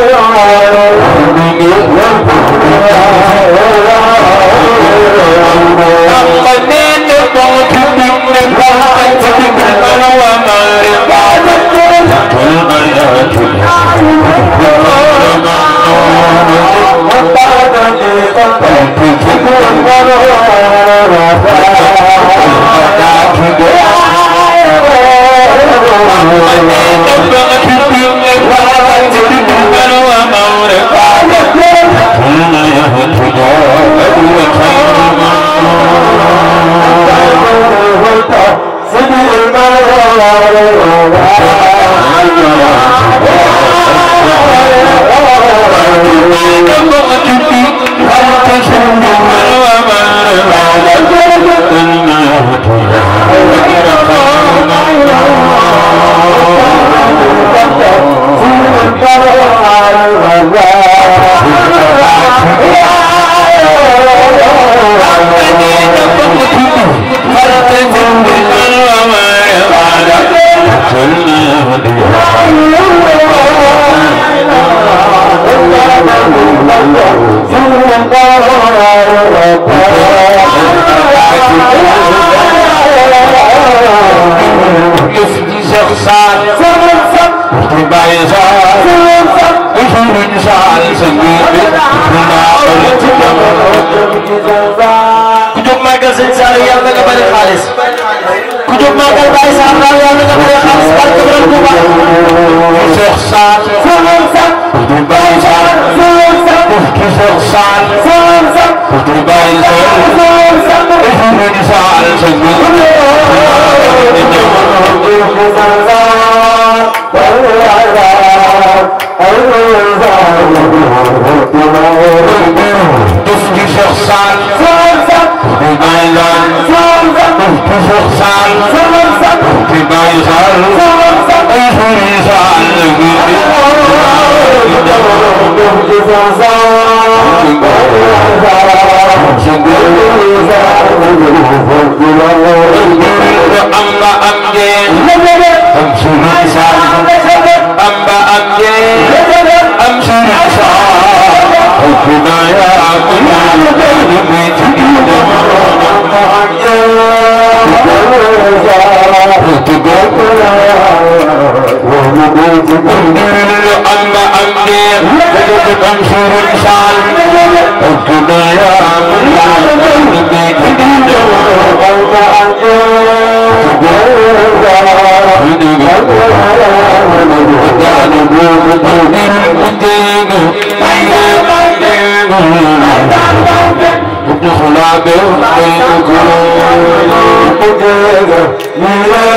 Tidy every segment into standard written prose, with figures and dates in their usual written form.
Hãy subscribe cho kênh Ghiền Mì Gõ để không bỏ lỡ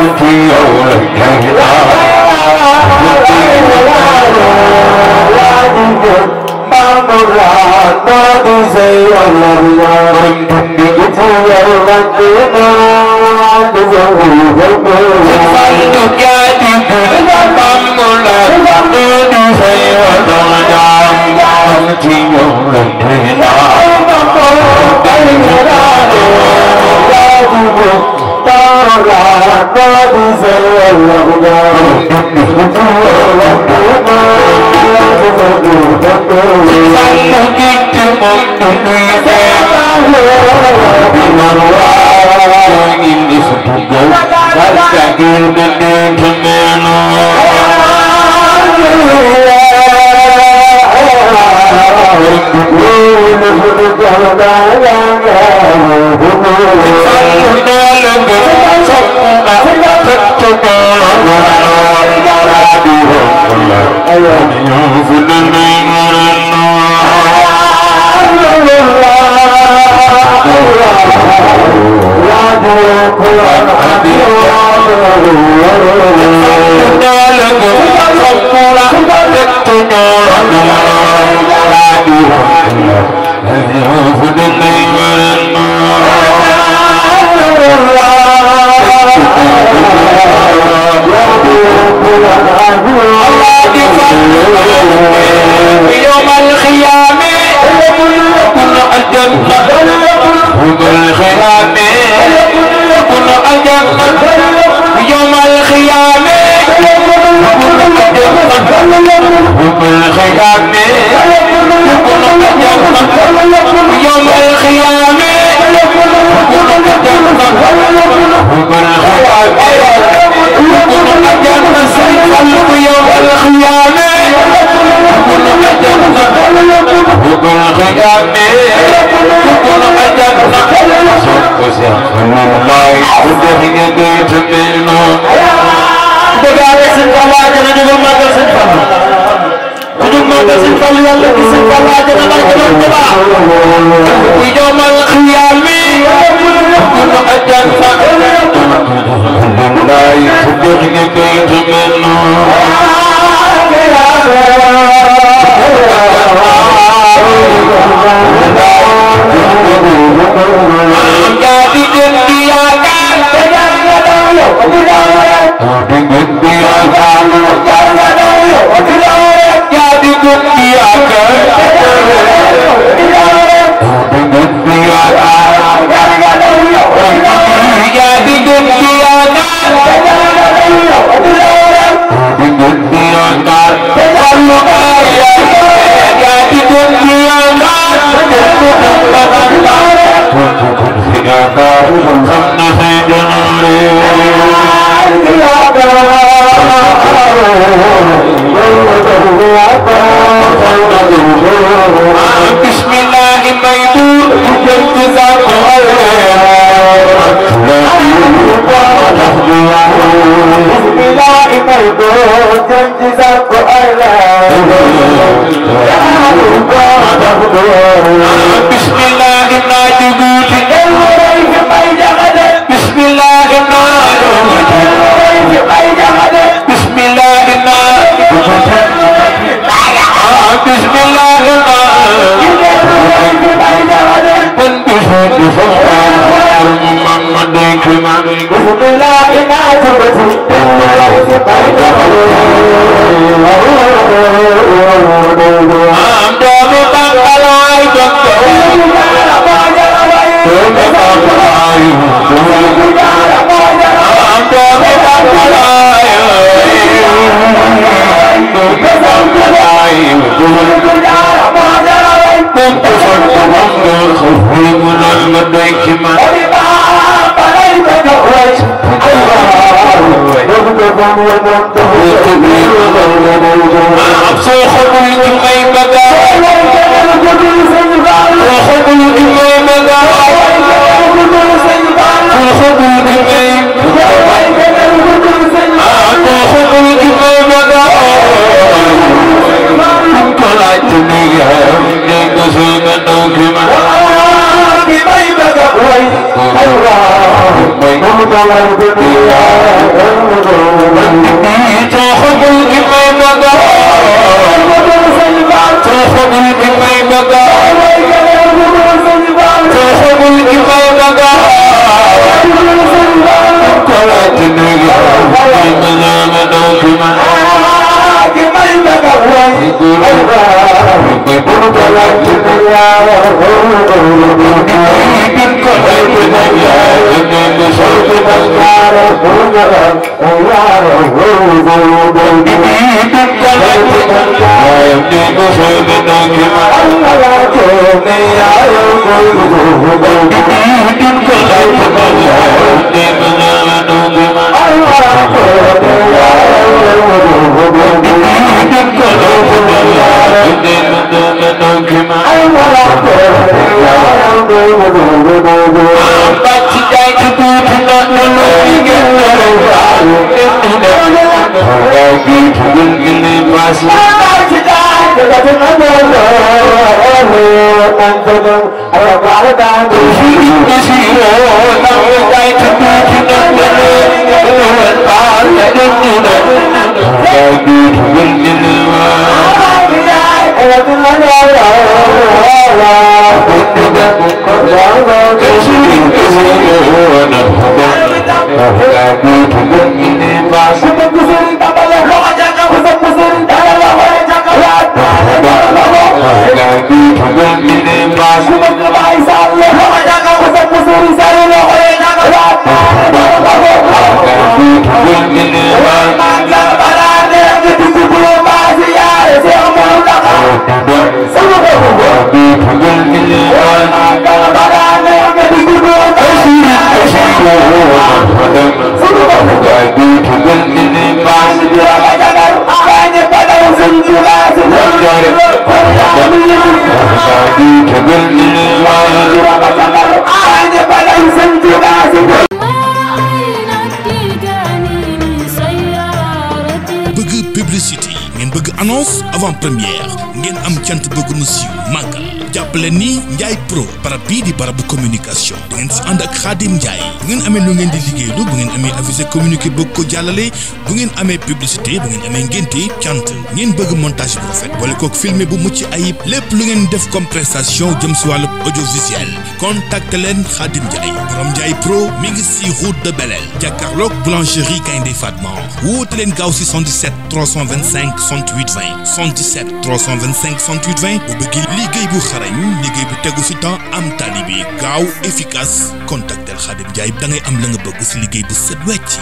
những video hấp dẫn. I annonce avant-première ngeen am cant bëgg mu siiw màggal jàppale ni Ndiaye Pro barab bii di barabu communication da ngeen si ànd ak Khadim Ndiaye bu ngeen amee lu ngeen di liggéeylu bu ngeen amee avisé communiqué bëgg ko jàllale bu ngeen amee publicité bu ngeen amee ngénte cant ngeen bëgg montage bu rafet boole kook filmé bu mucc ayib lépp lu ngeen def comme prestation jëm si wàllu audiovisuel contacte leen Khadim Ndiaye borom Ndiaye Pro mi ngi si route de Belel jàkkaarloog boulangerie Gaynde Fatma woote leen gaaw si 77 325 68 20 77 325 68 20 bu bëgg liggéey bu xarañ liggéey bu tegu si temps am tali bi gaaw efficace contactel Khadim Ndiaye da ngay am la nga bëgg si liggéey bu set wecc